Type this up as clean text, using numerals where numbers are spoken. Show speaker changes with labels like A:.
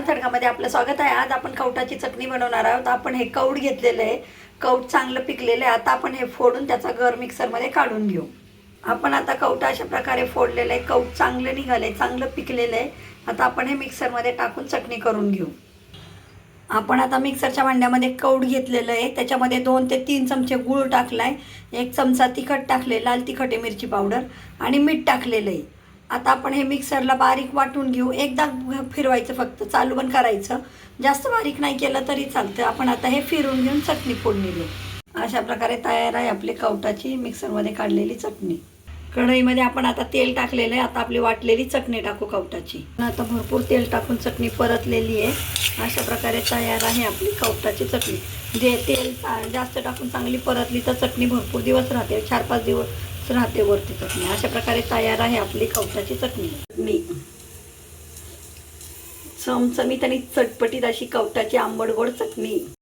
A: तडकामध्ये आपलं स्वागत आहे। आज आपण कवठाची चटणी बनवणार आहोत। आपण हे कवठ घेतलेलं आहे, कवठ चांगलं पिकलेलं आहे। आता आपण हे फोडून त्याचा गर मिक्सरमध्ये काढून घेऊ। आपण आता कवठ अशा प्रकारे फोडलेलं आहे, कवठ चांगलं निघालंय, चांगलं पिकलेलं आहे। आता आपण हे मिक्सरमध्ये टाकून चटणी करून घेऊ। आपण आता मिक्सरच्या भांड्यामध्ये कवठ घेतलेलं आहे, त्याच्यामध्ये 2 ते 3 चमचे गूळ टाकलाय, 1 चमचा तिखट टाकले, लाल तिखट मिरची पावडर आणि मीठ टाकलेलं आहे। आता आपण हे मिक्सरला बारीक वाटून घेऊ। एकदा फिरवायचं, फक्त चालू बंद करायचं, जास्त बारीक नाही केलं तरी चालतं। आपण आता हे फिरून घेऊन चटणी फोडणी देऊ। अशा प्रकारे तयार आहे आपली कवठाची मिक्सरमध्ये काढलेली चटणी। कढईमध्ये आपण आता तेल टाकलेलं आहे। आता आपली वाटलेली चटणी टाकू कवठाची। आता भरपूर तेल टाकून चटणी परतलेली आहे। अशा प्रकारे तयार आहे आपली कवठाची चटणी। जे तेल जास्त टाकून चांगली परतली तर चटणी भरपूर दिवस राहते, 4-5 दिवस राहते वरती चटणी। अशा प्रकारे तयार आहे आपली कवठाची चटणी। चमचमीत आणि चटपटीत अशी कवठाची आंबट गोड चटणी।